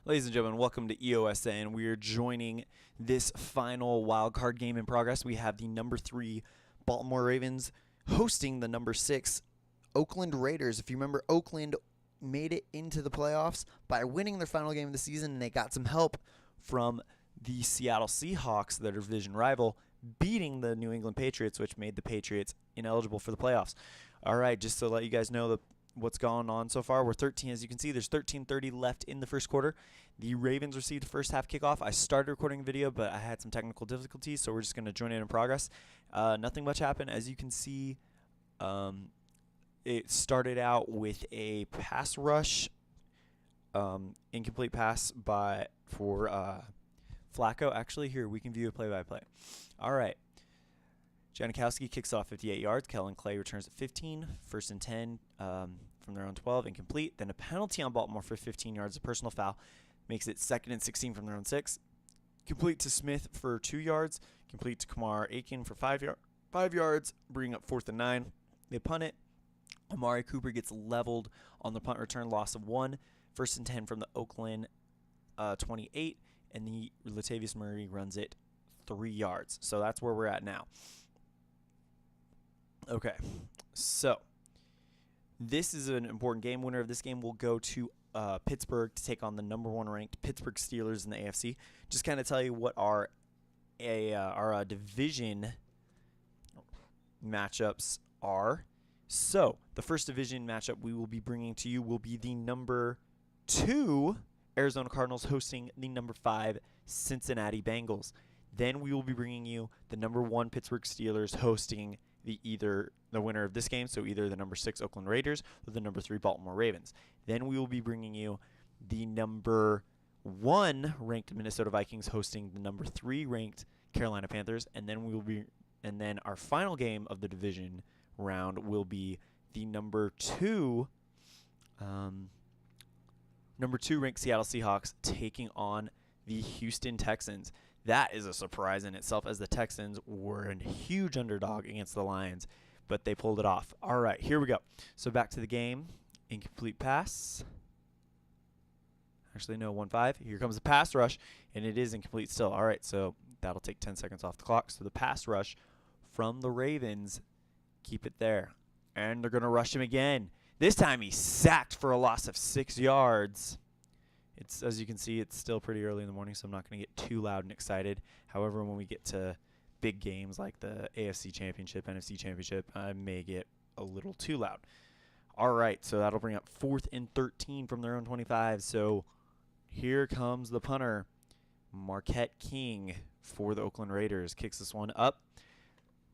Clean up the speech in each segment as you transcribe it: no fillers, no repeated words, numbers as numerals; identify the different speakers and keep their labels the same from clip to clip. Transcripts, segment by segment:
Speaker 1: Ladies and gentlemen, welcome to EOSA, and we are joining this final wildcard game in progress. We have the number 3 Baltimore Ravens hosting the number 6 Oakland Raiders. If you remember, Oakland made it into the playoffs by winning their final game of the season, and they got some help from the Seattle Seahawks, their division rival, beating the New England Patriots, which made the Patriots ineligible for the playoffs. All right, just to let you guys know what's gone on so far. We're 13, as you can see. There's 13:30 left in the first quarter. The Ravens received first half kickoff. I started recording a video, but I had some technical difficulties, so we're just going to join in progress. Nothing much happened. As you can see, it started out with a pass rush, incomplete pass for Flacco. Actually, here, we can view a play-by-play. All right. Janikowski kicks off 58 yards. Kellen Clay returns at 15. First and 10 from their own 12, incomplete. Then a penalty on Baltimore for 15 yards, a personal foul. Makes it 2nd and 16 from their own 6. Complete to Smith for 2 yards. Complete to Kamar Aiken for 5 yards, bringing up 4th and 9. They punt it. Amari Cooper gets leveled on the punt return, loss of 1. First and 10 from the Oakland 28. And the Latavius Murray runs it 3 yards. So that's where we're at now. Okay, so this is an important game. Winner of this game will go to Pittsburgh to take on the number 1 ranked Pittsburgh Steelers in the AFC. Just kind of tell you what our division matchups are. So the first division matchup we will be bringing to you will be the number 2 Arizona Cardinals hosting the number 5 Cincinnati Bengals. Then we will be bringing you the number 1 Pittsburgh Steelers hosting the winner of this game, so either the number 6 Oakland Raiders or the number 3 Baltimore Ravens. Then we will be bringing you the number 1 ranked Minnesota Vikings hosting the number 3 ranked Carolina Panthers, and then our final game of the division round will be the number 2 ranked Seattle Seahawks taking on the Houston Texans. That is a surprise in itself, as the Texans were a huge underdog against the Lions, but they pulled it off. All right, here we go. So back to the game. Incomplete pass. Actually, no, 1-5. Here comes the pass rush, and it is incomplete still. All right, so that'll take 10 seconds off the clock. So the pass rush from the Ravens, keep it there. And they're going to rush him again. This time he's sacked for a loss of 6 yards. As you can see, it's still pretty early in the morning, so I'm not going to get too loud and excited. However, when we get to big games like the AFC Championship, NFC Championship, I may get a little too loud. All right, so that'll bring up 4th and 13 from their own 25. So here comes the punter, Marquette King for the Oakland Raiders. Kicks this one up.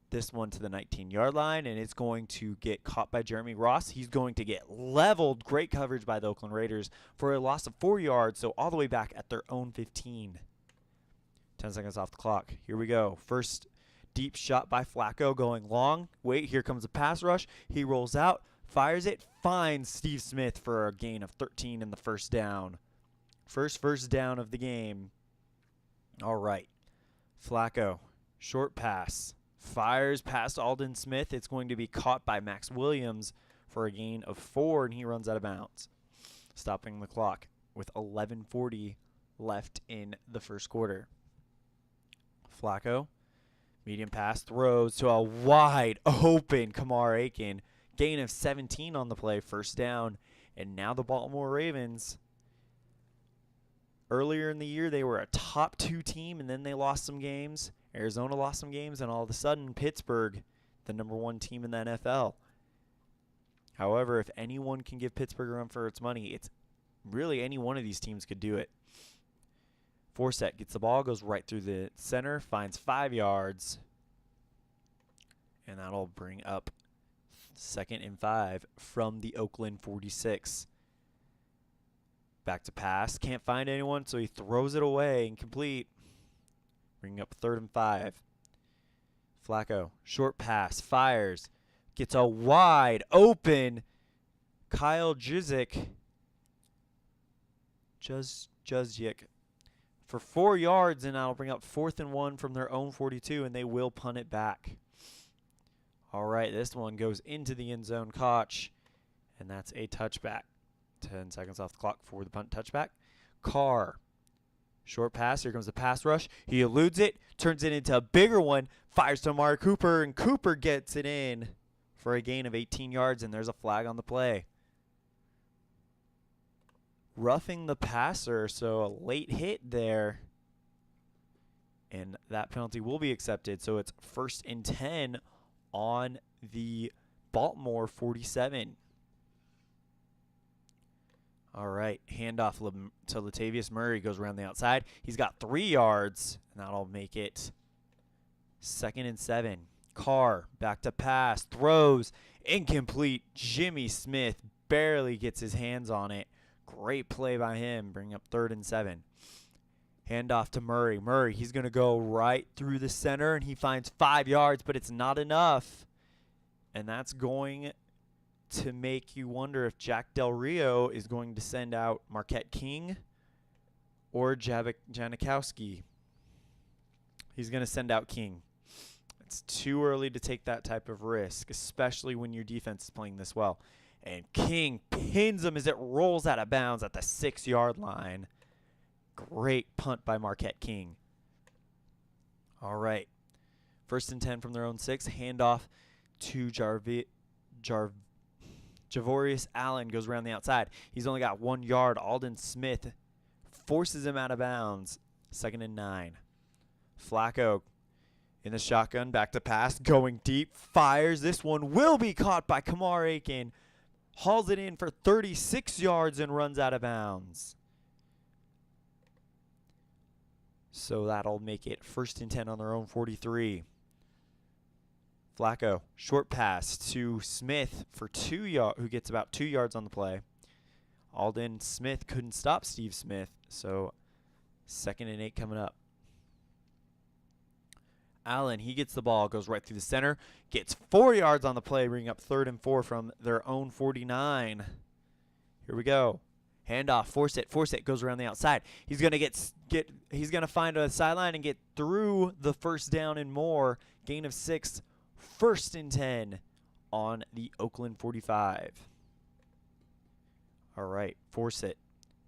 Speaker 1: This one to the 19-yard line, and it's going to get caught by Jeremy Ross. He's going to get leveled. Great coverage by the Oakland Raiders for a loss of 4 yards, so all the way back at their own 15. 10 seconds off the clock. Here we go. First deep shot by Flacco going long. Wait, here comes a pass rush. He rolls out, fires it, finds Steve Smith for a gain of 13 in the first down. First down of the game. All right. Flacco, short pass. Fires past Aldon Smith. It's going to be caught by Max Williams for a gain of 4, and he runs out of bounds, stopping the clock with 11:40 left in the first quarter. Flacco, medium pass, throws to a wide open Kamar Aiken. Gain of 17 on the play, first down. And now the Baltimore Ravens, earlier in the year, they were a top 2 team, and then they lost some games. Arizona lost some games, and all of a sudden, Pittsburgh, the number 1 team in the NFL. However, if anyone can give Pittsburgh a run for its money, it's really any one of these teams could do it. Forsett gets the ball, goes right through the center, finds 5 yards, and that'll bring up 2nd and 5 from the Oakland 46. Back to pass. Can't find anyone, so he throws it away. Incomplete. Bringing up 3rd and 5. Flacco, short pass, fires. Gets a wide open Kyle Juszczyk for 4 yards, and that'll bring up 4th and 1 from their own 42, and they will punt it back. All right, this one goes into the end zone, Koch, and that's a touchback. 10 seconds off the clock for the punt touchback. Carr. Short pass. Here comes the pass rush. He eludes it, turns it into a bigger one, fires to Amari Cooper, and Cooper gets it in for a gain of 18 yards, and there's a flag on the play. Roughing the passer, so a late hit there. And that penalty will be accepted. So it's 1st and 10 on the Baltimore 47. All right, handoff to Latavius Murray. Goes around the outside. He's got 3 yards, and that'll make it 2nd and 7. Carr back to pass, throws, incomplete. Jimmy Smith barely gets his hands on it. Great play by him, bringing up 3rd and 7. Handoff to Murray. Murray, he's going to go right through the center, and he finds 5 yards, but it's not enough. And that's going to make you wonder if Jack Del Rio is going to send out Marquette King or Janikowski. He's going to send out King. It's too early to take that type of risk, especially when your defense is playing this well. And King pins him as it rolls out of bounds at the 6-yard line. Great punt by Marquette King. All right. 1st and 10 from their own 6. Handoff to Javorius Allen. Goes around the outside. He's only got 1 yard. Alden Smith forces him out of bounds. 2nd and 9. Flacco in the shotgun. Back to pass. Going deep. Fires. This one will be caught by Kamar Aiken. Hauls it in for 36 yards and runs out of bounds. So that'll make it 1st and 10 on their own 43. Flacco, short pass to Smith for 2 yards, who gets about 2 yards on the play. Alden Smith couldn't stop Steve Smith, so 2nd and 8 coming up. Allen, he gets the ball, goes right through the center, gets 4 yards on the play, bringing up 3rd and 4 from their own 49. Here we go. Handoff, force it, goes around the outside. He's gonna he's gonna find a sideline and get through the 1st down and more. Gain of 6, 1st and 10 on the Oakland 45. All right, force it,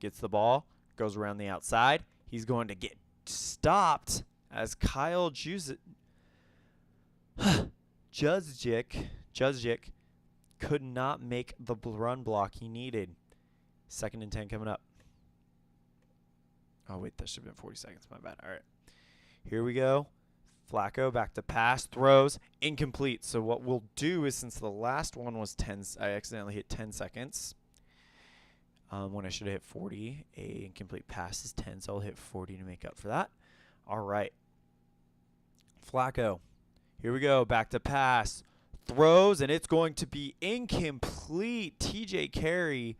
Speaker 1: gets the ball, goes around the outside. He's going to get stopped as Kyle Juszczyk could not make the run block he needed. 2nd and 10 coming up. Oh, wait, that should have been 40 seconds. My bad. All right. Here we go. Flacco back to pass, throws, incomplete. So what we'll do is, since the last one was 10, I accidentally hit 10 seconds when I should have hit 40. A incomplete pass is 10, so I'll hit 40 to make up for that. All right. Flacco. Here we go. Back to pass. Throws, and it's going to be incomplete. TJ Carey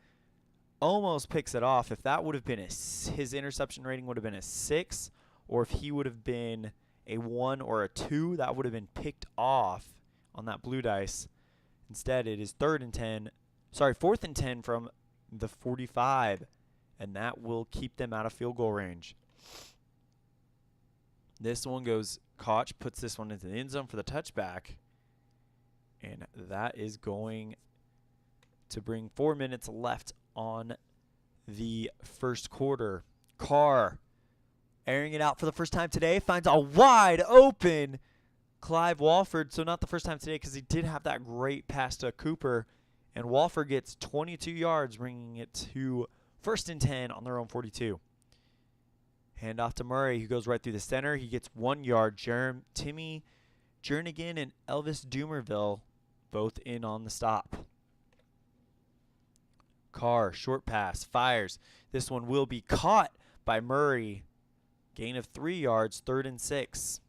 Speaker 1: almost picks it off. If that would have been his interception rating would have been a 6, or if he would have been a 1 or a 2, that would have been picked off on that blue dice. Instead, it is 4th and 10 from the 45, and that will keep them out of field goal range. This one goes, Koch puts this one into the end zone for the touchback, and that is going to bring 4 minutes left on the 1st quarter. Carr airing it out for the first time today, finds a wide open Clive Walford. So not the first time today, because he did have that great pass to Cooper, and Walford gets 22 yards, bringing it to 1st and 10 on their own 42. Handoff to Murray, who goes right through the center. He gets 1 yard. Timmy Jernigan and Elvis Doomerville both in on the stop. Carr, short pass, fires. This one will be caught by Murray. Gain of 3 yards, 3rd and 6.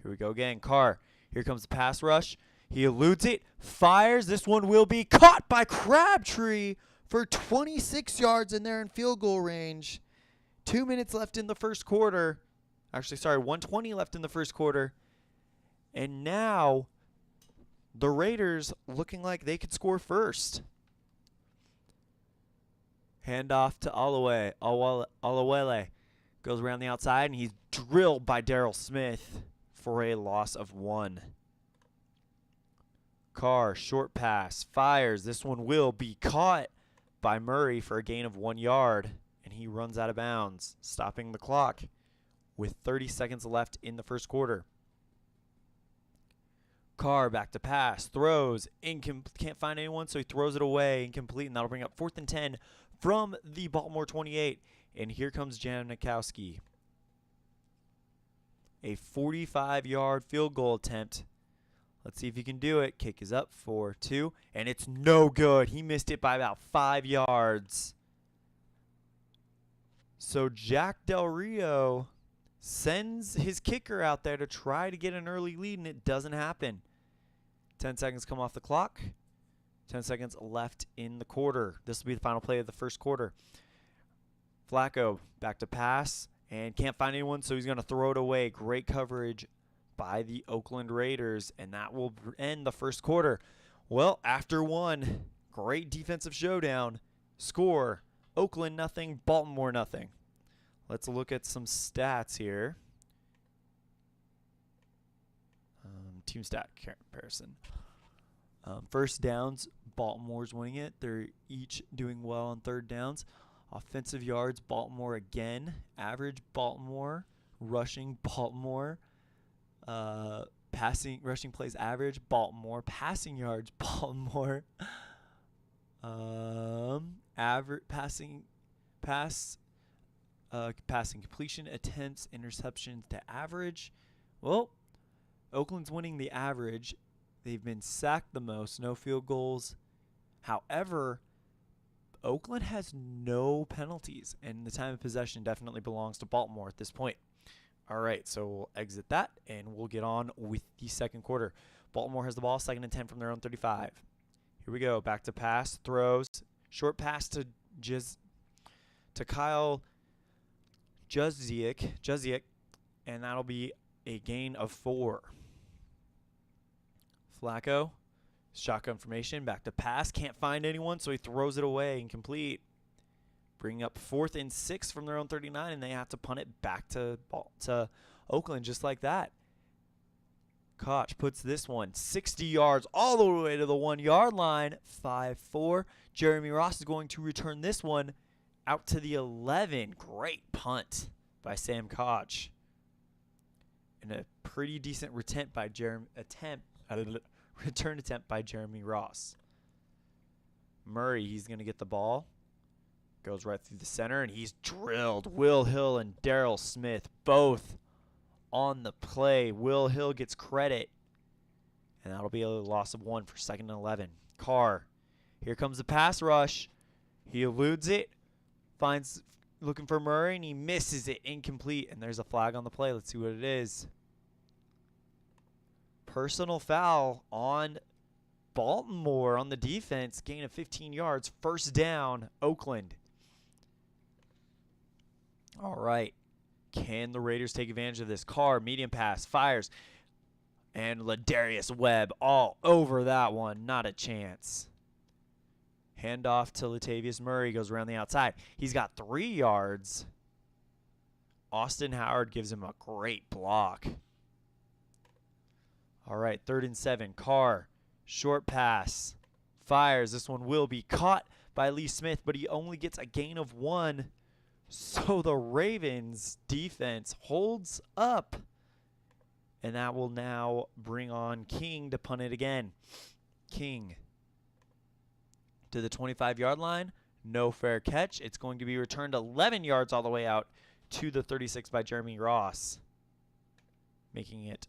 Speaker 1: Here we go again. Carr, here comes the pass rush. He eludes it, fires. This one will be caught by Crabtree for 26 yards, and they're in field goal range. 2 minutes left in the 1st quarter. Actually, sorry, 1:20 left in the 1st quarter. And now the Raiders looking like they could score first. Handoff to Alawele. Goes around the outside, and he's drilled by Darryl Smith for a loss of 1. Carr, short pass, fires. This one will be caught by Murray for a gain of 1 yard. and he runs out of bounds, stopping the clock with 30 seconds left in the first quarter. Carr back to pass, throws, can't find anyone, so he throws it away, incomplete, and that'll bring up 4th and 10 from the Baltimore 28. And here comes Janikowski. A 45-yard field goal attempt. Let's see if he can do it. Kick is up for 2, and it's no good. He missed it by about 5 yards. So Jack Del Rio sends his kicker out there to try to get an early lead, and it doesn't happen. 10 seconds come off the clock. 10 seconds left in the quarter. This will be the final play of the first quarter. Flacco back to pass and can't find anyone, so he's going to throw it away. Great coverage by the Oakland Raiders, and that will end the first quarter. Well, after one great defensive showdown, score Oakland nothing, Baltimore nothing. Let's look at some stats here. Team stat comparison. First downs, Baltimore's winning it. They're each doing well on third downs. Offensive yards, Baltimore again. Average, Baltimore. Rushing, Baltimore. Rushing plays average, Baltimore. Passing yards, Baltimore. Average passing completion, attempts, interceptions to average. Well, Oakland's winning the average. They've been sacked the most, no field goals. However, Oakland has no penalties, and the time of possession definitely belongs to Baltimore at this point. All right, so we'll exit that, and we'll get on with the second quarter. Baltimore has the ball, 2nd and 10 from their own 35. Here we go, back to pass, throws, short pass to Kyle Juszczyk, and that'll be a gain of 4. Flacco, shotgun formation, back to pass, can't find anyone, so he throws it away, incomplete. Bring up 4th and 6 from their own 39, and they have to punt it back to Oakland just like that. Koch puts this one 60 yards all the way to the 1-yard line, 5-4. Jeremy Ross is going to return this one out to the 11. Great punt by Sam Koch. And a pretty decent return attempt by Jeremy Ross. Murray, he's going to get the ball. Goes right through the center, and he's drilled. Will Hill and Darrell Smith both on the play. Will Hill gets credit, and that'll be a loss of 1 for 2nd and 11. Carr, here comes the pass rush. He eludes it, looking for Murray, and he misses it, incomplete, and there's a flag on the play. Let's see what it is. Personal foul on Baltimore on the defense, gain of 15 yards, 1st down, Oakland. All right. Can the Raiders take advantage of this? Carr, medium pass, fires. And Ladarius Webb all over that one. Not a chance. Handoff to Latavius Murray. Goes around the outside. He's got 3 yards. Austin Howard gives him a great block. All right, 3rd and 7. Carr, short pass. Fires. This one will be caught by Lee Smith, but he only gets a gain of 1. So the Ravens defense holds up. And that will now bring on King to punt it again. King to the 25-yard line. No fair catch. It's going to be returned 11 yards all the way out to the 36 by Jeremy Ross. Making it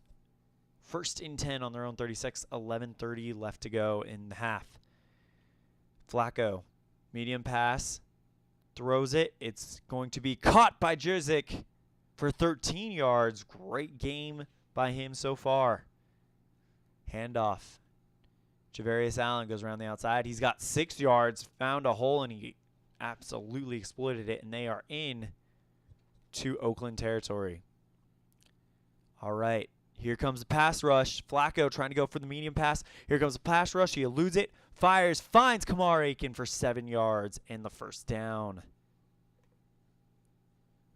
Speaker 1: 1st and 10 on their own 36. 11:30 left to go in the half. Flacco, medium pass. Throws it. It's going to be caught by Juszczyk for 13 yards. Great game by him so far. Handoff. Javarius Allen goes around the outside. He's got 6 yards, found a hole, and he absolutely exploited it, and they are in to Oakland territory. All right. Here comes the pass rush. Flacco trying to go for the medium pass. Here comes the pass rush. He eludes it. Fires. Finds Kamar Aiken for 7 yards and the 1st down.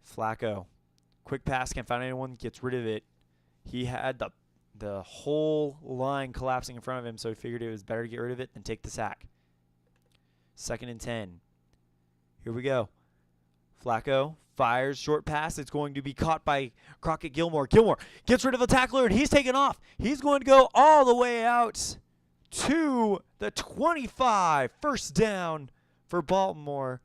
Speaker 1: Flacco. Quick pass. Can't find anyone. Gets rid of it. He had the whole line collapsing in front of him, so he figured it was better to get rid of it than take the sack. 2nd and 10. Here we go. Flacco fires, short pass. It's going to be caught by Crockett Gilmore. Gilmore gets rid of a tackler, and he's taken off. He's going to go all the way out to the 25. First down for Baltimore.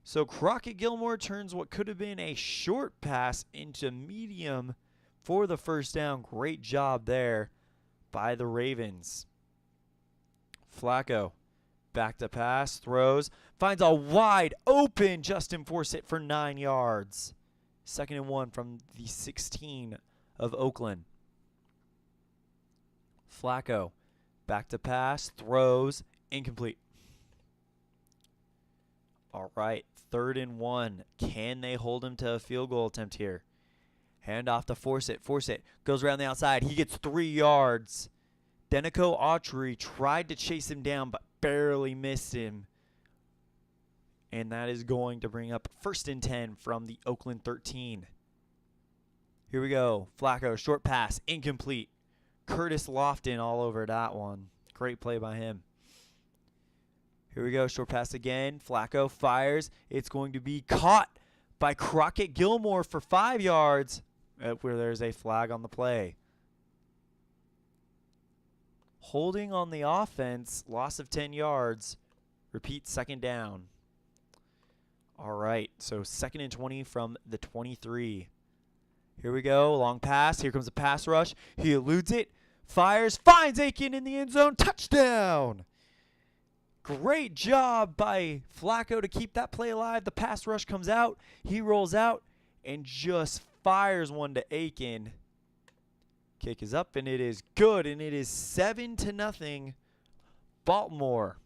Speaker 1: So Crockett Gilmore turns what could have been a short pass into medium for the first down. Great job there by the Ravens. Flacco back to pass, throws, finds a wide open Justin Forsett for 9 yards. 2nd and 1 from the 16 of Oakland. Flacco back to pass, throws, incomplete. All right, 3rd and 1. Can they hold him to a field goal attempt here? Hand off to Forsett. Forsett goes around the outside. He gets 3 yards. Denico Autry tried to chase him down, but barely missed him. And that is going to bring up 1st and 10 from the Oakland 13. Here we go. Flacco, short pass, incomplete. Curtis Lofton all over that one. Great play by him. Here we go. Short pass again. Flacco fires. It's going to be caught by Crockett Gilmore for 5 yards, where there's a flag on the play. Holding on the offense, loss of 10 yards. Repeat, 2nd down. All right, so 2nd and 20 from the 23. Here we go, long pass. Here comes a pass rush. He eludes it, fires, finds Aiken in the end zone. Touchdown! Great job by Flacco to keep that play alive. The pass rush comes out. He rolls out and just fires one to Aiken. Kick is up, and it is good, and it is 7-0 Baltimore.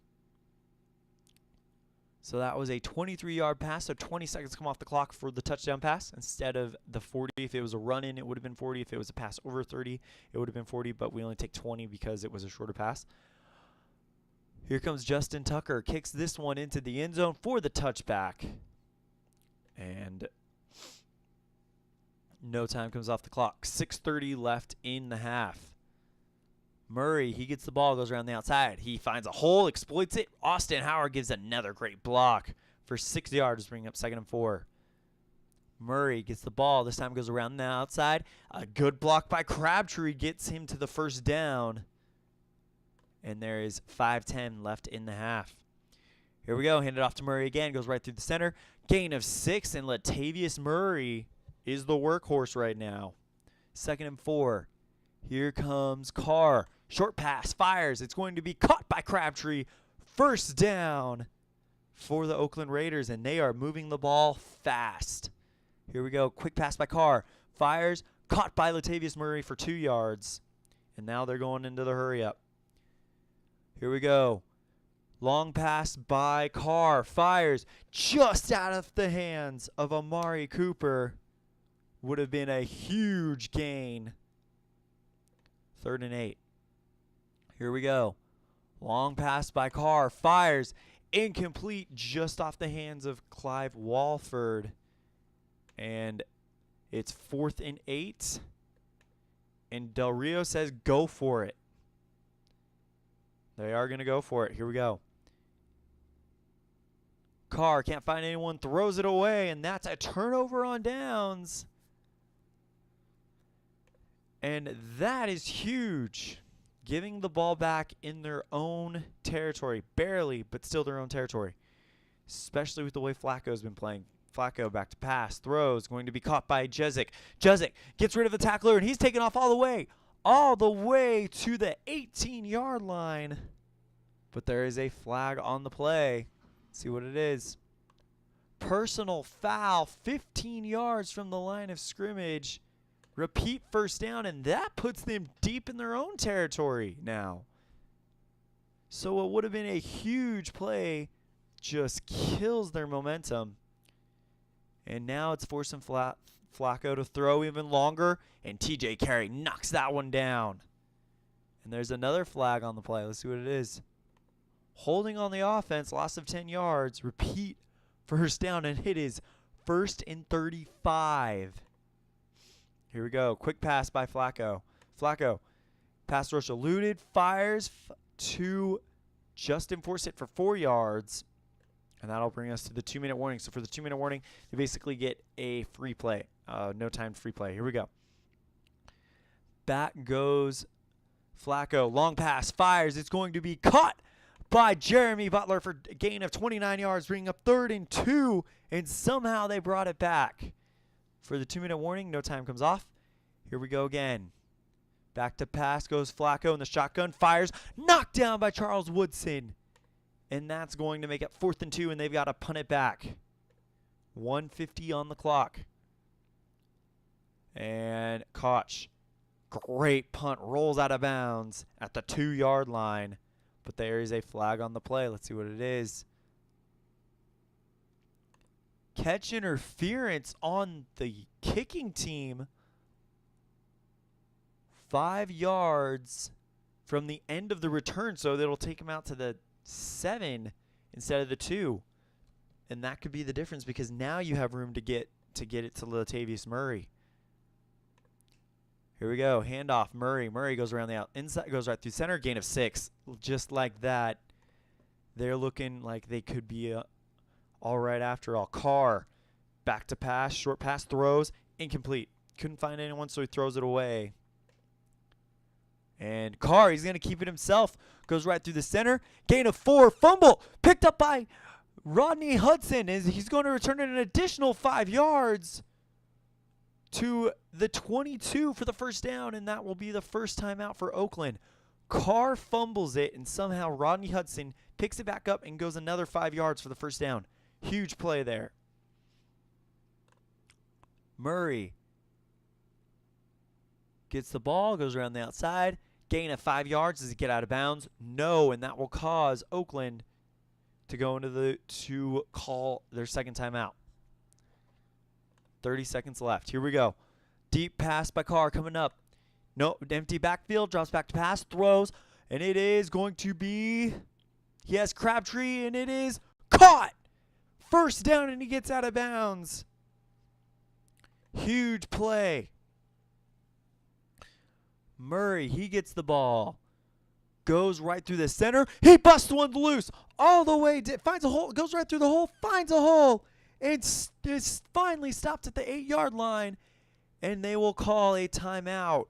Speaker 1: So that was a 23-yard pass, so 20 seconds come off the clock for the touchdown pass instead of the 40. If it was a run-in, it would have been 40. If it was a pass over 30, it would have been 40, but we only take 20 because it was a shorter pass. Here comes Justin Tucker, kicks this one into the end zone for the touchback. And no time comes off the clock. 6:30 left in the half. Murray, he gets the ball, goes around the outside. He finds a hole, exploits it. Austin Howard gives another great block for 6 yards, bringing up 2nd and 4. Murray gets the ball. This time goes around the outside. A good block by Crabtree gets him to the first down. And there is 5:10 left in the half. Here we go. Hand it off to Murray again. Goes right through the center. Gain of 6, and Latavius Murray is the workhorse right now. 2nd and 4. Here comes Carr. Short pass, fires. It's going to be caught by Crabtree. First down for the Oakland Raiders, and they are moving the ball fast. Here we go. Quick pass by Carr. Fires. Caught by Latavius Murray for 2 yards. And now they're going into the hurry-up. Here we go. Long pass by Carr. Fires just out of the hands of Amari Cooper. Would have been a huge gain. 3rd and 8. Here we go. Long pass by Carr. Fires. Incomplete just off the hands of Clive Walford. And it's 4th and 8. And Del Rio says go for it. They are going to go for it. Here we go. Carr can't find anyone. Throws it away. And that's a turnover on downs. And that is huge. Giving the ball back in their own territory. Barely, but still their own territory. Especially with the way Flacco's been playing. Flacco back to pass. Throws. Going to be caught by Jezik. Jezik gets rid of the tackler, and he's taken off all the way. All the way to the 18-yard line. But there is a flag on the play. Let's see what it is. Personal foul. 15 yards from the line of scrimmage. Repeat first down, and that puts them deep in their own territory now. So what would have been a huge play just kills their momentum. And now it's forcing Flacco to throw even longer, and TJ Carey knocks that one down. And there's another flag on the play. Let's see what it is. Holding on the offense, loss of 10 yards. Repeat first down, and it is 1st and 35. Here we go. Quick pass by Flacco. Flacco, pass rush eluded, fires to Justin Forsett for 4 yards. And that'll bring us to the 2-minute warning. So for the 2-minute warning, they basically get a free play. No timed free play. Here we go. Back goes Flacco. Long pass. Fires. It's going to be caught by Jeremy Butler for a gain of 29 yards, bringing up 3rd and 2. And somehow they brought it back. For the 2-minute warning, no time comes off. Here we go again. Back to pass goes Flacco in the shotgun. Fires. Knocked down by Charles Woodson. And that's going to make it 4th and 2, and they've got to punt it back. 1:50 on the clock. And Koch, great punt, rolls out of bounds at the 2-yard line. But there is a flag on the play. Let's see what it is. Catch interference on the kicking team. 5 yards from the end of the return, so that'll take him out to the 7 instead of the 2, and that could be the difference because now you have room to get it to Latavius Murray. Here we go, handoff. Murray goes around the inside, goes right through center, gain of 6, just like that. They're looking like they could be all right after all. Carr, back to pass, short pass, throws, incomplete. Couldn't find anyone, so he throws it away. And Carr, he's going to keep it himself. Goes right through the center. Gain of 4. Fumble. Picked up by Rodney Hudson. He's going to return it an additional 5 yards to the 22 for the first down. And that will be the first time out for Oakland. Carr fumbles it. And somehow Rodney Hudson picks it back up and goes another 5 yards for the first down. Huge play there. Murray gets the ball. Goes around the outside. Gain of 5 yards. Does he get out of bounds? No, and that will cause Oakland to go to call their second timeout. 30 seconds left. Here we go. Deep pass by Carr coming up. No, empty backfield. Drops back to pass. Throws, and it is going to be. He has Crabtree, and it is caught. First down, and he gets out of bounds. Huge play. Murray, he gets the ball. Goes right through the center. He busts one loose. All the way. Finds a hole. Goes right through the hole. Finds a hole. It's finally stopped at the 8-yard line. And they will call a timeout.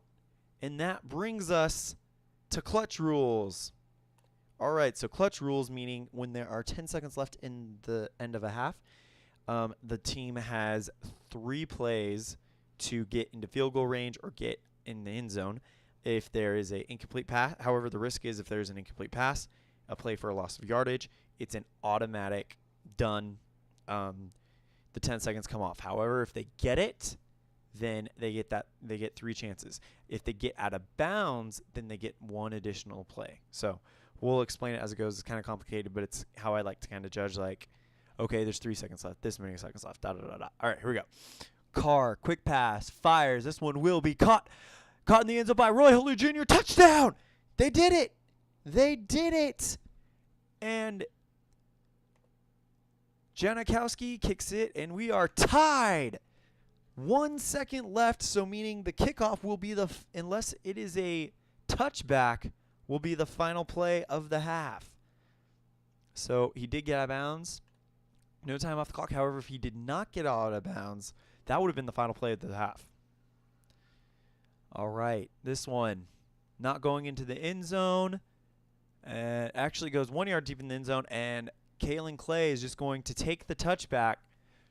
Speaker 1: And that brings us to clutch rules. All right, so clutch rules meaning when there are 10 seconds left in the end of a half, the team has 3 plays to get into field goal range or get in the end zone. If there is an incomplete pass, however, the risk is if there's an incomplete pass, a play for a loss of yardage, it's an automatic done. The 10 seconds come off. However, if they get it, then they get 3 chances. If they get out of bounds, then they get 1 additional play. So we'll explain it as it goes. It's kind of complicated, but it's how I like to kind of judge, like, okay, there's 3 seconds left, this many seconds left, da-da-da-da. All right, here we go. Carr, quick pass, fires. This one will be caught. Caught in the end zone by Roy Holley Jr. Touchdown! They did it! They did it! And Janikowski kicks it, and we are tied. 1 second left, so meaning the kickoff will be unless it is a touchback, will be the final play of the half. So he did get out of bounds. No time off the clock. However, if he did not get out of bounds, that would have been the final play of the half. All right, this one not going into the end zone. Actually goes 1 yard deep in the end zone, and Kalen Clay is just going to take the touchback,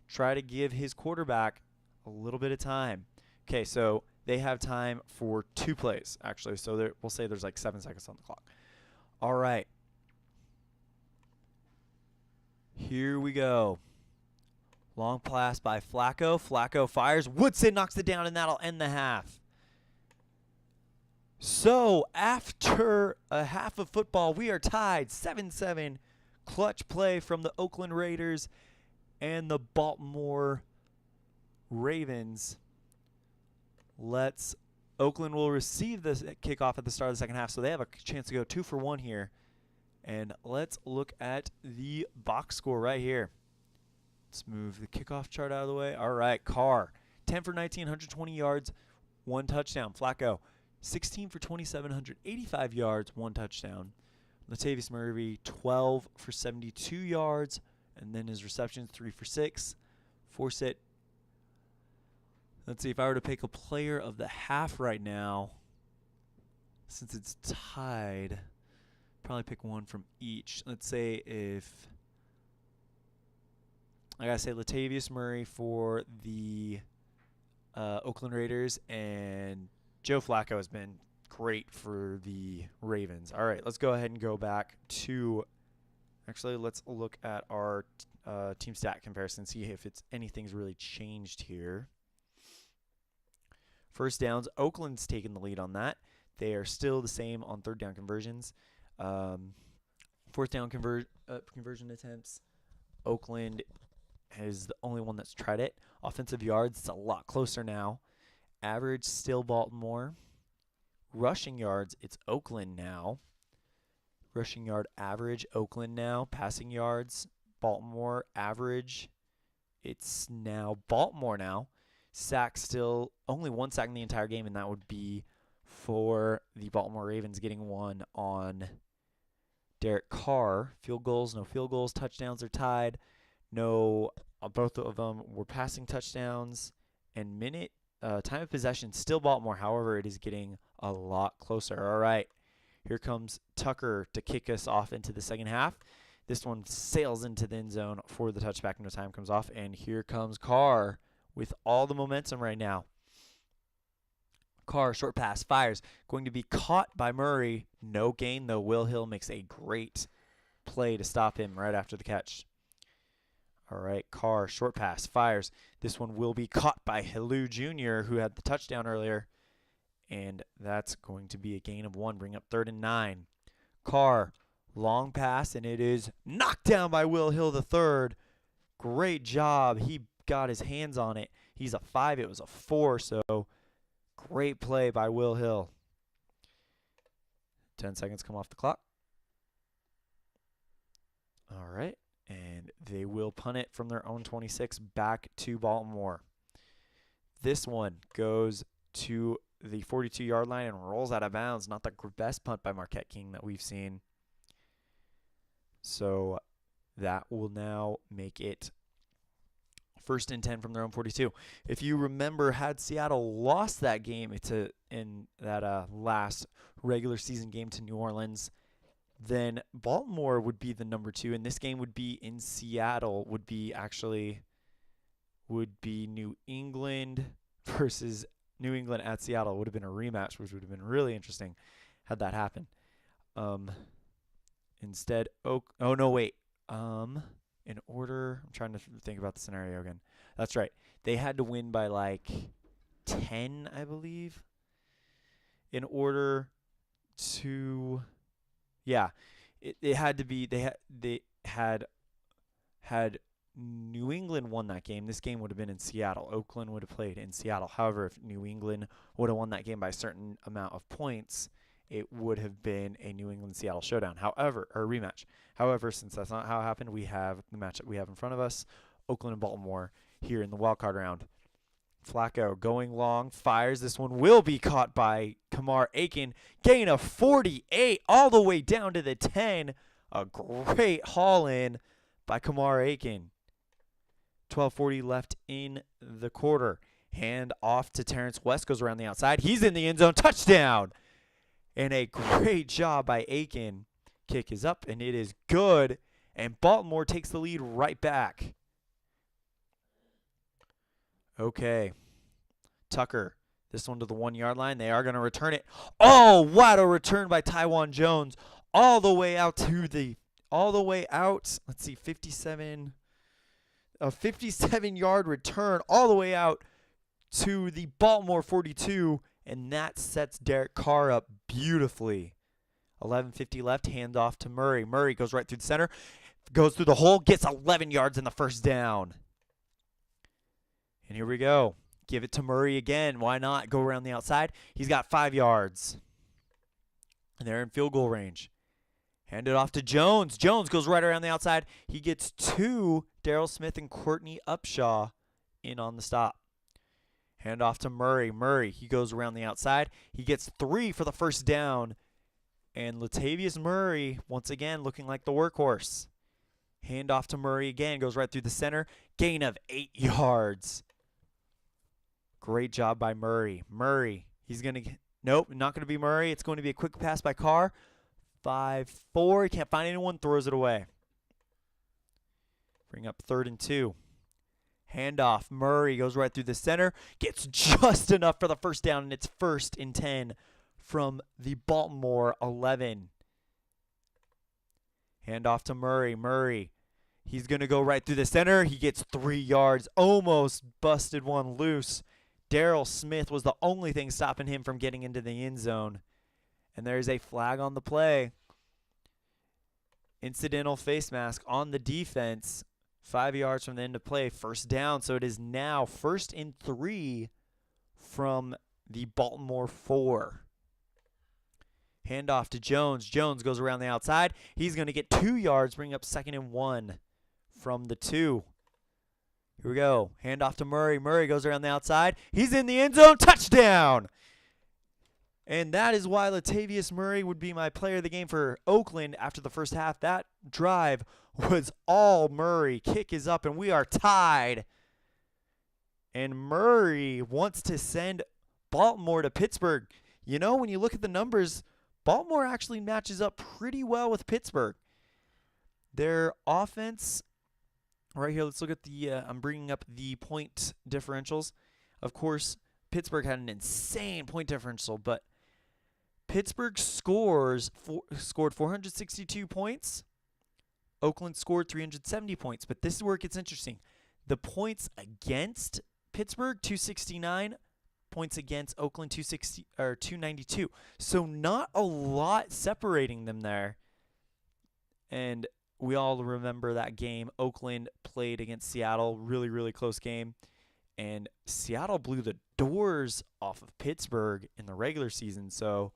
Speaker 1: try to give his quarterback a little bit of time. Okay, so they have time for 2 plays, actually. So we'll say there's like 7 seconds on the clock. All right. Here we go. Long pass by Flacco. Flacco fires. Woodson knocks it down, and that'll end the half. So after a half of football, we are tied 7-7. Clutch play from the Oakland Raiders and the Baltimore Ravens. Oakland will receive this kickoff at the start of the second half, so they have a chance to go 2 for 1 here. And let's look at the box score right here. Let's move the kickoff chart out of the way. All right, Carr, 10 for 19, 120 yards, 1 touchdown. Flacco, 16 for 27, 185 yards, 1 touchdown. Latavius Murray, 12 for 72 yards And then his receptions, 3 for 6. Force it. Let's see, if I were to pick a player of the half right now, since it's tied, probably pick one from each. Let's say if I gotta say Latavius Murray for the Oakland Raiders, and Joe Flacco has been great for the Ravens. All right, let's go ahead and go back to. Actually, let's look at our team stat comparison, see if anything's really changed here. First downs, Oakland's taken the lead on that. They are still the same on third down conversions. Fourth down conversion attempts, Oakland is the only one that's tried it. Offensive yards, it's a lot closer now. Average, still Baltimore. Rushing yards, it's Oakland now. Rushing yard average, Oakland now. Passing yards, Baltimore average. It's now Baltimore now. Sacks, still only one sack in the entire game, and that would be for the Baltimore Ravens, getting one on Derek Carr. Field goals, no field goals. Touchdowns are tied. No, both of them were passing touchdowns. And time of possession, still Baltimore. However, it is getting a lot closer. All right. Here comes Tucker to kick us off into the second half. This one sails into the end zone for the touchback. No time comes off. And here comes Carr with all the momentum right now. Carr, short pass, fires. Going to be caught by Murray. No gain, though. Will Hill makes a great play to stop him right after the catch. All right, Carr, short pass, fires. This one will be caught by Hillu Jr., who had the touchdown earlier. And that's going to be a gain of 1, bring up 3rd and 9. Carr, long pass, and it is knocked down by Will Hill III. Great job. He got his hands on it. He's a 5. It was a 4, so great play by Will Hill. 10 seconds come off the clock. All right, and they will punt it from their own 26 back to Baltimore. This one goes to the 42-yard line and rolls out of bounds. Not the best punt by Marquette King that we've seen. So that will now make it 1st and 10 from their own 42. If you remember, had Seattle lost that game in that last regular season game to New Orleans, then Baltimore would be the number 2, and this game would be in Seattle, would be New England versus New England at Seattle. Would have been a rematch, which would have been really interesting had that happen. Instead, in order, I'm trying to think about the scenario again. That's right. They had to win by like 10, I believe, in order to, it had to be, they had New England won that game, this game would have been in Seattle. Oakland would have played in Seattle. However, if New England would have won that game by a certain amount of points, it would have been a New England-Seattle showdown. However, or rematch. However, since that's not how it happened, we have the matchup we have in front of us, Oakland and Baltimore here in the wildcard round. Flacco going long, fires. This one will be caught by Kamar Aiken. Gain of 48 all the way down to the 10. A great haul in by Kamar Aiken. 12:40 left in the quarter. Hand off to Terrence West. Goes around the outside. He's in the end zone. Touchdown. And a great job by Aiken. Kick is up, and it is good. And Baltimore takes the lead right back. Okay. Tucker. This one to the 1-yard line. They are going to return it. Oh, what a return by Tywan Jones. All the way out. Let's see, 57. A 57-yard return all the way out to the Baltimore 42. And that sets Derek Carr up beautifully. 11:50 left, hand off to Murray. Murray goes right through the center, goes through the hole, gets 11 yards in the first down. And here we go. Give it to Murray again. Why not? Go around the outside. He's got 5 yards. And they're in field goal range. Hand it off to Jones. Jones goes right around the outside. He gets 2. Darryl Smith and Courtney Upshaw in on the stop. Hand off to Murray. Murray, he goes around the outside. He gets 3 for the first down. And Latavius Murray, once again, looking like the workhorse. Hand off to Murray again. Goes right through the center. Gain of 8 yards. Great job by Murray. Murray, he's going to get, nope, not going to be Murray. It's going to be a quick pass by Carr. 5-4. He can't find anyone. Throws it away. Bring up 3rd and 2. Handoff. Murray goes right through the center. Gets just enough for the first down, and it's 1st and 10 from the Baltimore 11. Handoff to Murray. Murray, he's going to go right through the center. He gets 3 yards. Almost busted one loose. Darryl Smith was the only thing stopping him from getting into the end zone. And there's a flag on the play. Incidental face mask on the defense. 5 yards from the end of play. First down. So it is now 1st and 3 from the Baltimore 4. Handoff to Jones. Jones goes around the outside. He's going to get 2 yards, bring up 2nd and 1 from the 2. Here we go. Handoff to Murray. Murray goes around the outside. He's in the end zone. Touchdown! And that is why Latavius Murray would be my player of the game for Oakland after the first half. That drive was all Murray. Kick is up, and we are tied. And Murray wants to send Baltimore to Pittsburgh. You know, when you look at the numbers, Baltimore actually matches up pretty well with Pittsburgh. Their offense, right here, let's look at the, I'm bringing up the point differentials. Of course, Pittsburgh had an insane point differential, but Pittsburgh scored 462 points. Oakland scored 370 points, but this is where it gets interesting. The points against Pittsburgh, 269. Points against Oakland, 292. So not a lot separating them there. And we all remember that game. Oakland played against Seattle. Really, really close game. And Seattle blew the doors off of Pittsburgh in the regular season. So,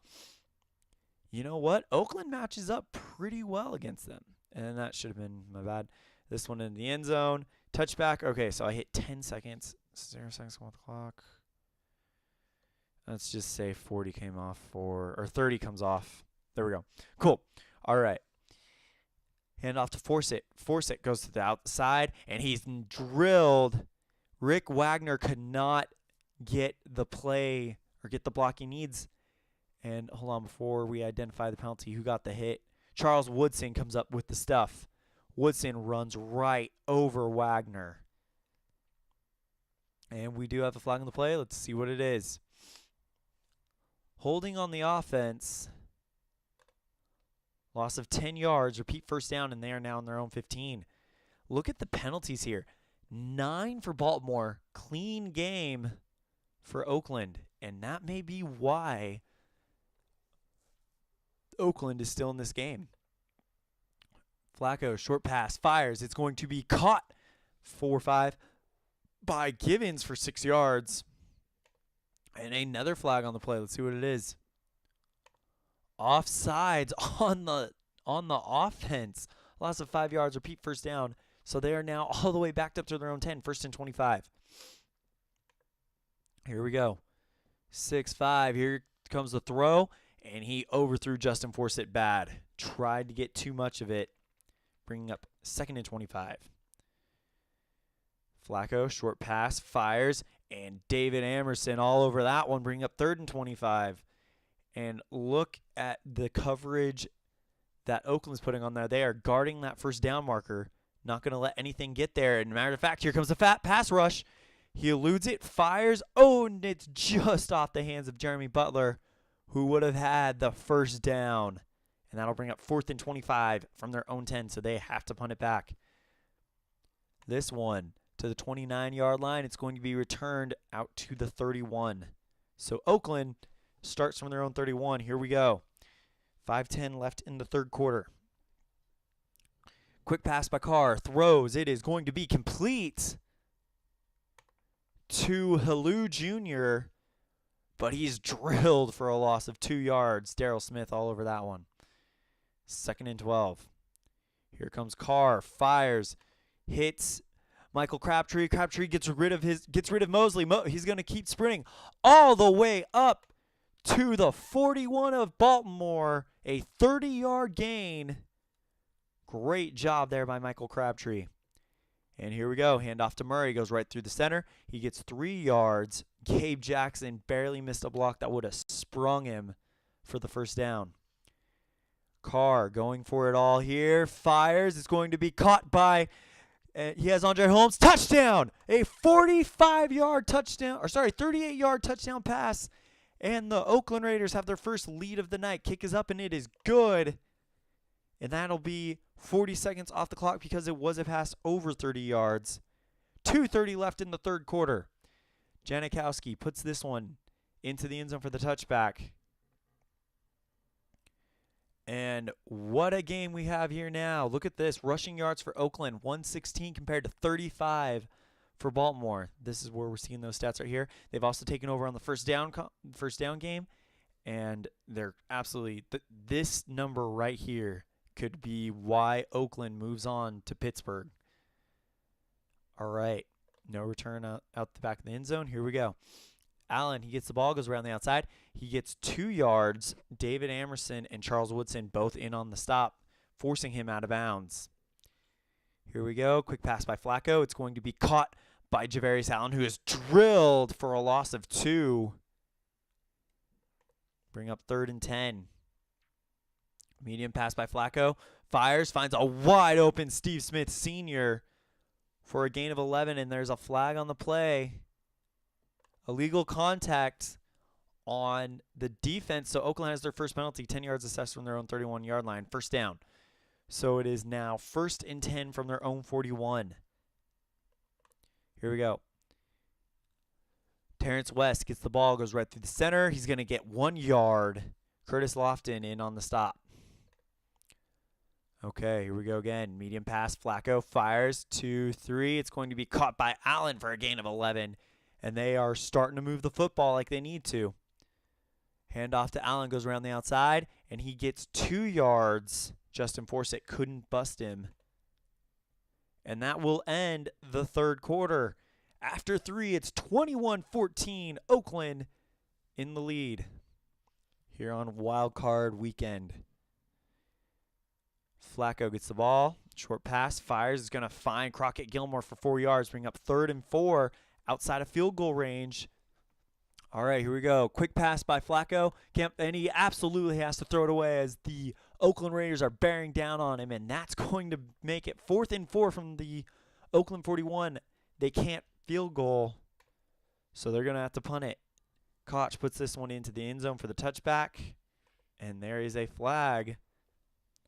Speaker 1: you know what? Oakland matches up pretty well against them. And that should have been my bad. This one in the end zone. Touchback. Okay, so I hit 10 seconds. 0 seconds on the clock. Let's just say 40 came off or 30 comes off. There we go. Cool. All right. Hand off to Forsett. Forsett goes to the outside, and he's drilled. Rick Wagner could not get the play or get the block he needs. And hold on, before we identify the penalty, who got the hit? Charles Woodson comes up with the stuff. Woodson runs right over Wagner. And we do have a flag on the play. Let's see what it is. Holding on the offense. Loss of 10 yards. Repeat first down, and they are now on their own 15. Look at the penalties here. 9 for Baltimore. Clean game for Oakland. And that may be why Oakland is still in this game. Flacco, short pass, fires. It's going to be caught 4-5 by Givens for 6 yards. And another flag on the play. Let's see what it is. Offsides on the offense. Loss of 5 yards. Repeat first down. So they are now all the way backed up to their own 10. 1st and 25. Here we go. 6-5. Here comes the throw. And he overthrew Justin Forsett bad. Tried to get too much of it. Bringing up 2nd and 25. Flacco, short pass, fires. And David Amerson all over that one, bringing up 3rd and 25. And look at the coverage that Oakland's putting on there. They are guarding that first down marker. Not going to let anything get there. And matter of fact, here comes the fat pass rush. He eludes it, fires. Oh, and it's just off the hands of Jeremy Butler, who would have had the first down. And that'll bring up 4th and 25 from their own 10, so they have to punt it back. This one to the 29-yard line. It's going to be returned out to the 31. So Oakland starts from their own 31. Here we go. 5:10 left in the third quarter. Quick pass by Carr. Throws. It is going to be complete to Halou Jr., but he's drilled for a loss of 2 yards. Darryl Smith all over that one. 2nd and 12. Here comes Carr. Fires. Hits Michael Crabtree. Crabtree gets rid of Mosley. He's going to keep sprinting all the way up to the 41 of Baltimore. A 30-yard gain Great job there by Michael Crabtree. And here we go. Handoff to Murray. Goes right through the center. He gets 3 yards. Gabe Jackson barely missed a block that would have sprung him for the first down. Carr going for it all here. Fires. It's going to be caught by... he has Andre Holmes. Touchdown! A 45-yard touchdown. Or sorry, 38-yard touchdown pass. And the Oakland Raiders have their first lead of the night. Kick is up, and it is good. And that'll be 40 seconds off the clock because it was a pass over 30 yards. 2:30 left in the third quarter. Janikowski puts this one into the end zone for the touchback. And what a game we have here now. Look at this. Rushing yards for Oakland, 116 compared to 35 for Baltimore. This is where we're seeing those stats right here. They've also taken over on the first down game, and they're absolutely this number right here could be why Oakland moves on to Pittsburgh. All right, no return out the back of the end zone. Here we go. Allen, he gets the ball, goes around the outside. He gets 2 yards. David Amerson and Charles Woodson both in on the stop, forcing him out of bounds. Here we go. Quick pass by Flacco. It's going to be caught by Javarius Allen, who is drilled for a loss of 2. Bring up 3rd and 10. Medium pass by Flacco. Fires, finds a wide open Steve Smith Sr. for a gain of 11, and there's a flag on the play. Illegal contact on the defense, so Oakland has their first penalty, 10 yards assessed from their own 31-yard line. First down. So it is now 1st and 10 from their own 41. Here we go. Terrence West gets the ball, goes right through the center. He's going to get 1 yard. Curtis Lofton in on the stop. Okay, here we go again. Medium pass. Flacco fires 2-3. It's going to be caught by Allen for a gain of 11. And they are starting to move the football like they need to. Handoff to Allen, goes around the outside, and he gets 2 yards. Justin Forsett couldn't bust him. And that will end the third quarter. After 3, it's 21-14, Oakland in the lead here on Wild Card Weekend. Flacco gets the ball. Short pass, fires. Is going to find Crockett Gilmore for 4 yards, bring up 3rd and 4 outside of field goal range. All right, here we go. Quick pass by Flacco. And he absolutely has to throw it away as the Oakland Raiders are bearing down on him, and that's going to make it 4th and 4 from the Oakland 41. They can't field goal, so they're going to have to punt it. Koch puts this one into the end zone for the touchback, and there is a flag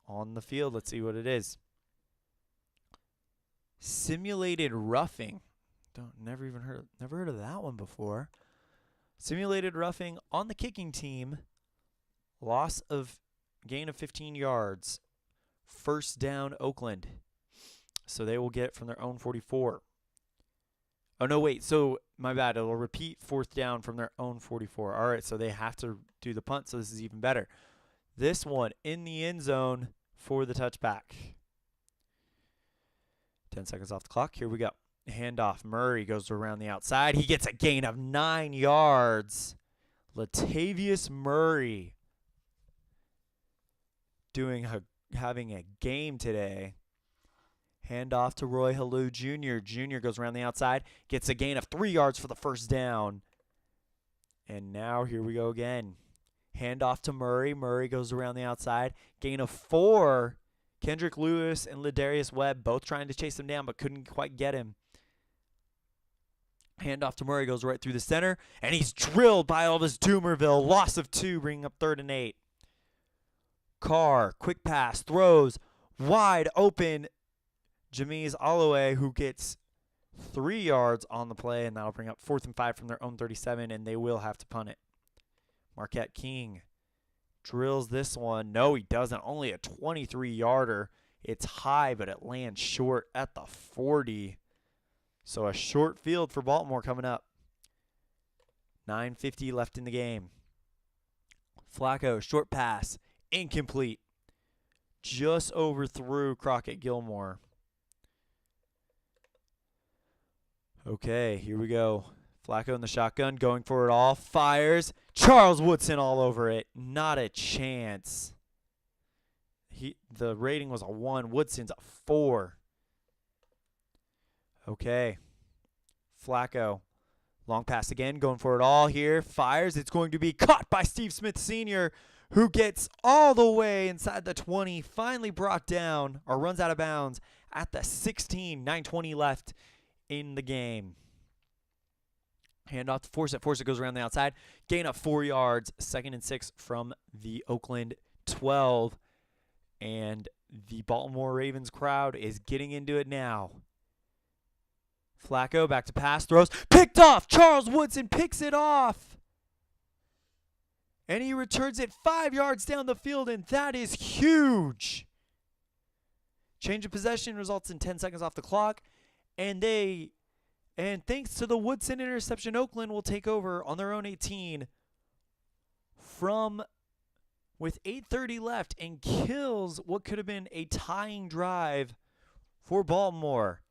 Speaker 1: on the field. Let's see what it is. Simulated roughing. Never heard of that one before. Simulated roughing on the kicking team. Gain of 15 yards. First down, Oakland. So they will get it from their own 44. Oh, no, wait. So, my bad. It'll repeat 4th down from their own 44. All right, so they have to do the punt, so this is even better. This one in the end zone for the touchback. 10 seconds off the clock. Here we go. Handoff. Murray goes around the outside. He gets a gain of 9 yards. Latavius Murray having a game today. Handoff to Roy Halou Jr. Jr. goes around the outside. Gets a gain of 3 yards for the first down. And now here we go again. Handoff to Murray. Murray goes around the outside. Gain of 4. Kendrick Lewis and Ladarius Webb both trying to chase him down but couldn't quite get him. Handoff to Murray, goes right through the center, and he's drilled by Elvis Dumerville. Loss of 2, bringing up 3rd and 8. Carr, quick pass, throws, wide open. Jameez Alloway, who gets 3 yards on the play, and that'll bring up 4th and 5 from their own 37, and they will have to punt it. Marquette King drills this one. No, he doesn't. Only a 23-yarder. It's high, but it lands short at the 40. So a short field for Baltimore coming up. 9:50 left in the game. Flacco, short pass, incomplete. Just overthrew Crockett Gilmore. Okay, here we go. Flacco in the shotgun, going for it all. Fires. Charles Woodson all over it. Not a chance. The rating was a 1. Woodson's a 4. Okay. Flacco. Long pass again, going for it all here. Fires. It's going to be caught by Steve Smith Sr., who gets all the way inside the 20, finally brought down, or runs out of bounds at the 16. 9:20 left in the game. Hand off to Forsett. Forsett goes around the outside. Gain of 4 yards. 2nd and 6 from the Oakland 12. And the Baltimore Ravens crowd is getting into it now. Flacco back to pass. Throws. Picked off. Charles Woodson picks it off. And he returns it 5 yards down the field, and that is huge. Change of possession results in 10 seconds off the clock. And thanks to the Woodson interception, Oakland will take over on their own 18 with 8:30 left and kills what could have been a tying drive for Baltimore.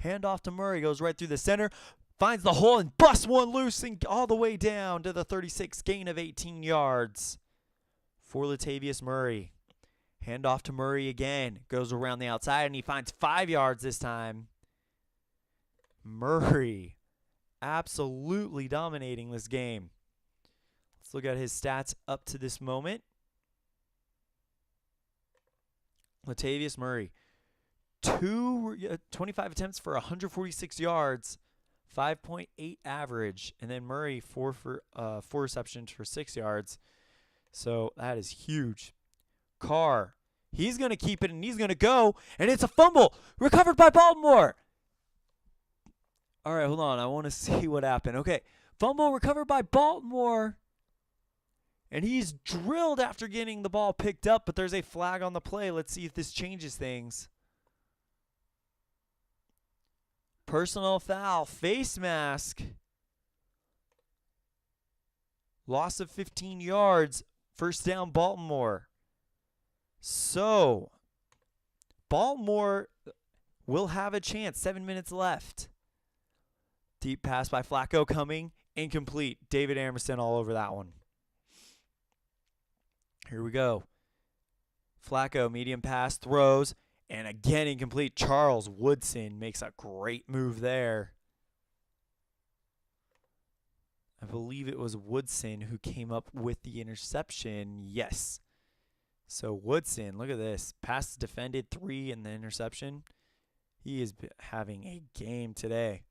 Speaker 1: Handoff to Murray, goes right through the center, finds the hole and busts one loose and all the way down to the 36, gain of 18 yards for Latavius Murray. Handoff to Murray again, goes around the outside and he finds 5 yards this time. Murray absolutely dominating this game. Let's look at his stats up to this moment. Latavius Murray, 25 attempts for 146 yards, 5.8 average, and then Murray 4 receptions for 6 yards. So that is huge. Carr, he's going to keep it and he's going to go, and it's a fumble recovered by Baltimore. All right, hold on. I want to see what happened. Okay, fumble recovered by Baltimore. And he's drilled after getting the ball picked up, but there's a flag on the play. Let's see if this changes things. Personal foul, face mask. Loss of 15 yards, first down Baltimore. So, Baltimore will have a chance. 7 minutes left. Deep pass by Flacco coming, incomplete. David Amerson all over that one. Here we go. Flacco, medium pass, throws, and again incomplete. Charles Woodson makes a great move there. I believe it was Woodson who came up with the interception. Yes. So Woodson, look at this. Pass defended, 3 and the interception. He is having a game today.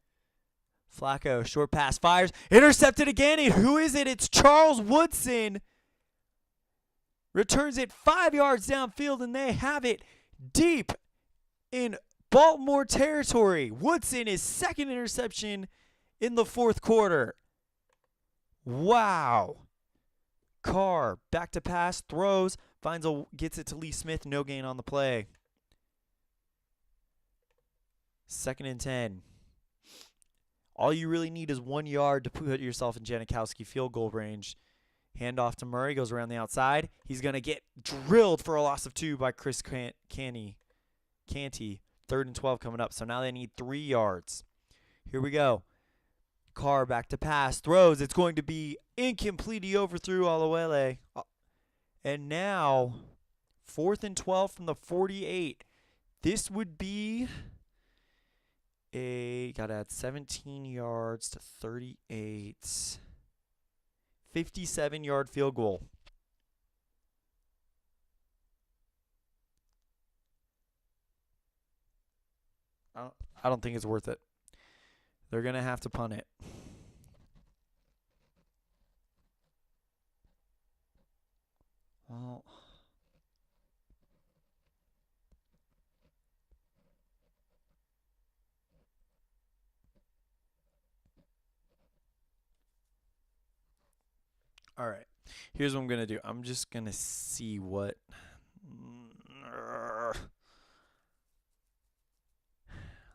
Speaker 1: Flacco, short pass, fires, intercepted again. And who is it? It's Charles Woodson. Returns it 5 yards downfield, and they have it deep in Baltimore territory. Woodson, his second interception in the fourth quarter. Wow. Carr, back to pass, throws, gets it to Lee Smith, no gain on the play. 2nd and 10. All you really need is 1 yard to put yourself in Janikowski field goal range. Handoff to Murray, goes around the outside. He's going to get drilled for a loss of 2 by Chris Canty. 3rd and 12 coming up. So now they need 3 yards. Here we go. Carr back to pass. Throws. It's going to be incomplete. He overthrew Alawele. And now 4th and 12 from the 48. This would be got to add 17 yards to 38. 57-yard field goal. I don't think it's worth it. They're going to have to punt it. Well, all right. Here's what I'm going to do. I'm just going to see what...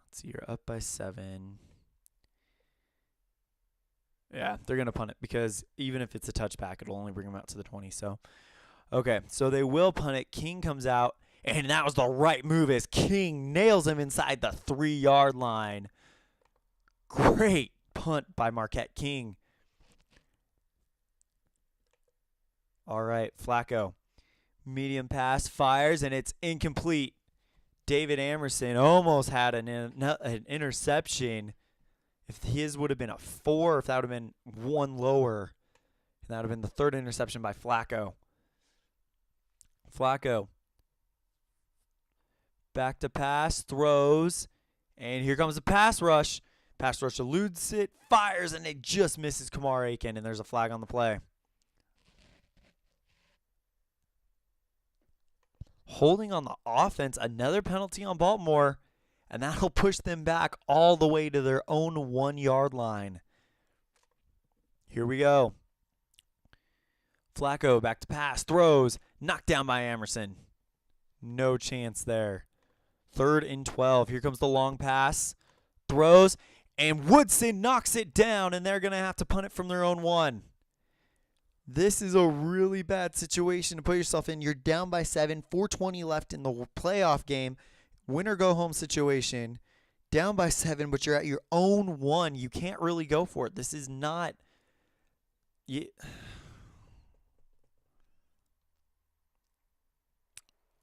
Speaker 1: Let's see, you're up by 7. Yeah, they're going to punt it because even if it's a touchback, it'll only bring them out to the 20. So, okay, so they will punt it. King comes out, and that was the right move as King nails him inside the 3-yard line. Great punt by Marquette King. All right, Flacco. Medium pass, fires, and it's incomplete. David Amerson almost had an interception. If his would have been a 4, if that would have been one lower, that would have been the third interception by Flacco. Flacco. Back to pass, throws, and here comes the pass rush. Pass rush eludes it, fires, and it just misses Kamar Aiken, and there's a flag on the play. Holding on the offense, another penalty on Baltimore, and that'll push them back all the way to their own 1-yard line. Here we go. Flacco back to pass, throws, knocked down by Amerson. No chance there. 3rd and 12. Here comes the long pass, throws, and Woodson knocks it down, and they're going to have to punt it from their own 1. This is a really bad situation to put yourself in. You're down by 7, 4:20 left in the playoff game. Win or go home situation. Down by 7, but you're at your own 1. You can't really go for it. This is not...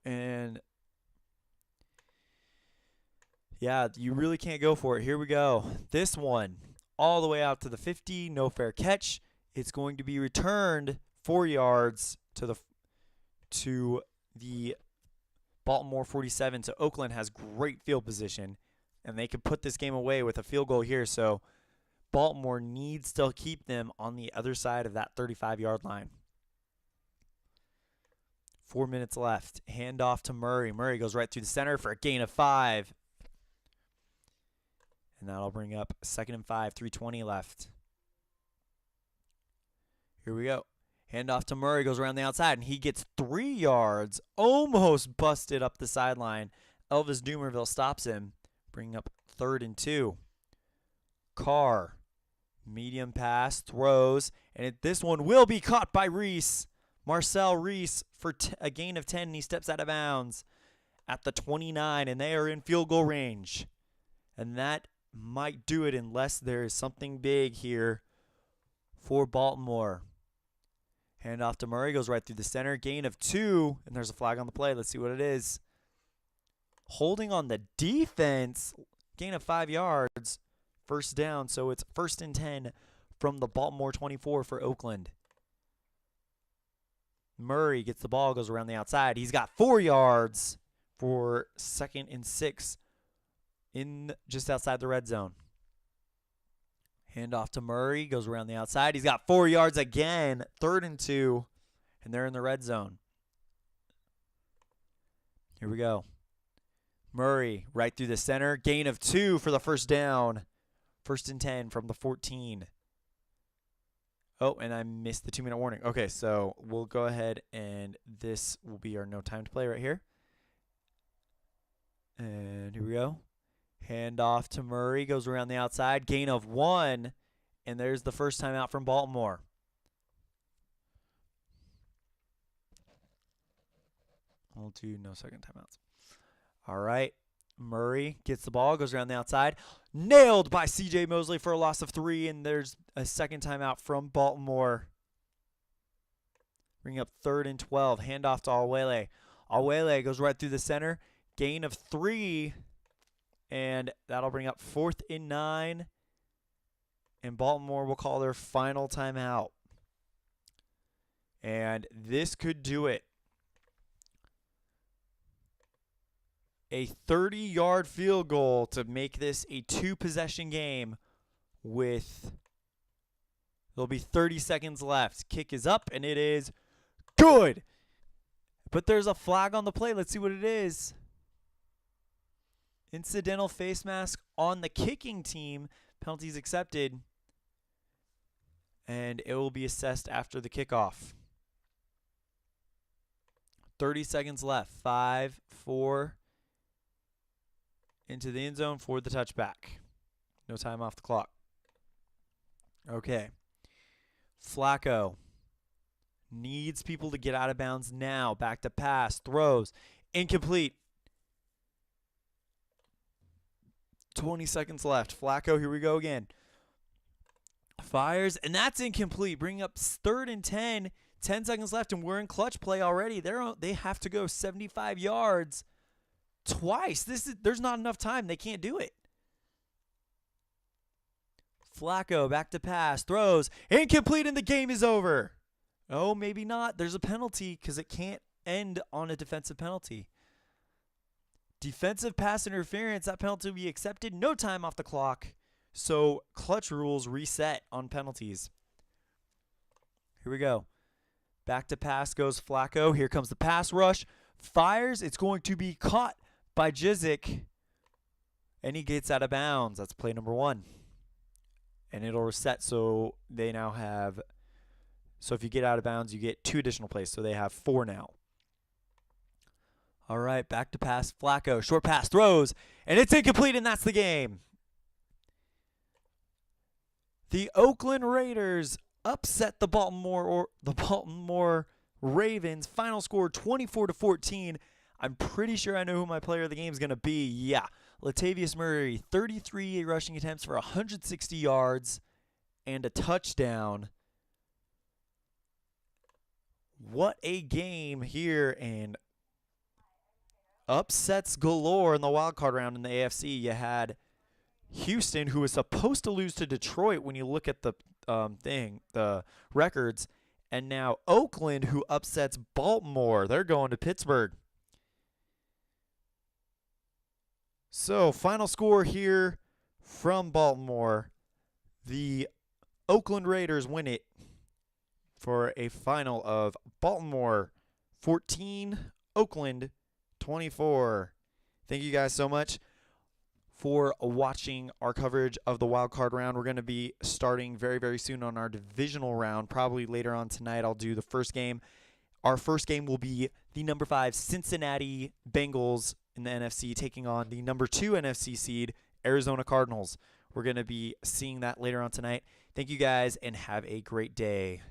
Speaker 1: And... yeah, you really can't go for it. Here we go. This one, all the way out to the 50, no fair catch. It's going to be returned 4 yards to the Baltimore 47. So Oakland has great field position, and they could put this game away with a field goal here. So Baltimore needs to keep them on the other side of that 35-yard line. 4 minutes left. Handoff to Murray. Murray goes right through the center for a gain of 5. And that'll bring up 2nd and 5, 3:20 left. Here we go. Handoff to Murray, goes around the outside, and he gets 3 yards. Almost busted up the sideline. Elvis Dumerville stops him, bringing up 3rd and 2. Carr, medium pass, throws, and this one will be caught by Reese. Marcel Reese for a gain of 10, and he steps out of bounds at the 29, and they are in field goal range. And that might do it unless there is something big here for Baltimore. Handoff to Murray, goes right through the center. Gain of 2, and there's a flag on the play. Let's see what it is. Holding on the defense. Gain of 5 yards. 1st down, so it's 1st and 10 from the Baltimore 24 for Oakland. Murray gets the ball, goes around the outside. He's got 4 yards for 2nd and 6 in just outside the red zone. Handoff to Murray, goes around the outside. He's got 4 yards again, 3rd and 2, and they're in the red zone. Here we go. Murray right through the center. Gain of 2 for the 1st down. 1st and 10 from the 14. Oh, and I missed the 2-minute warning. Okay, so we'll go ahead, and this will be our no time to play right here. And here we go. Handoff to Murray, goes around the outside. Gain of 1, and there's the first timeout from Baltimore. I'll do no second timeouts. All right. Murray gets the ball, goes around the outside. Nailed by C.J. Mosley for a loss of 3, and there's a second timeout from Baltimore. Bring up 3rd and 12. Handoff to Awele. Awele goes right through the center. Gain of 3, and that'll bring up 4th and 9. And Baltimore will call their final timeout. And this could do it. A 30-yard field goal to make this a 2-possession game with, there'll be 30 seconds left. Kick is up, and it is good. But there's a flag on the play. Let's see what it is. Incidental face mask on the kicking team. Penalties accepted. And it will be assessed after the kickoff. 30 seconds left. 5, 4, into the end zone for the touchback. No time off the clock. Okay. Flacco needs people to get out of bounds now. Back to pass. Throws. Incomplete. 20 seconds left. Flacco, here we go again. Fires, and that's incomplete. Bringing up 3rd and 10. 10 seconds left, and we're in clutch play already. They have to go 75 yards twice. There's not enough time. They can't do it. Flacco back to pass, throws, incomplete, and the game is over. Oh, maybe not. There's a penalty because it can't end on a defensive penalty. Defensive pass interference, that penalty will be accepted. No time off the clock. So clutch rules reset on penalties. Here we go. Back to pass goes Flacco. Here comes the pass rush. Fires. It's going to be caught by Jizik. And he gets out of bounds. That's play number 1. And it'll reset, so they now have... So if you get out of bounds, you get 2 additional plays. So they have 4 now. All right, back to pass. Flacco, short pass, throws, and it's incomplete, and that's the game. The Oakland Raiders upset the Baltimore Ravens. Final score 24-14. I'm pretty sure I know who my player of the game is going to be. Yeah, Latavius Murray, 33 rushing attempts for 160 yards and a touchdown. What a game here, and upsets galore in the wild card round in the AFC. You had Houston, who was supposed to lose to Detroit when you look at the the records, and now Oakland, who upsets Baltimore. They're going to Pittsburgh. So, final score here from Baltimore. The Oakland Raiders win it for a final of Baltimore 14, Oakland 24. Thank you guys so much for watching our coverage of the wild card round. We're going to be starting very, very soon on our divisional round. Probably later on tonight I'll do the first game. Our first game will be the number 5 Cincinnati Bengals in the NFC taking on the number 2 NFC seed Arizona Cardinals. We're going to be seeing that later on tonight. Thank you guys and have a great day.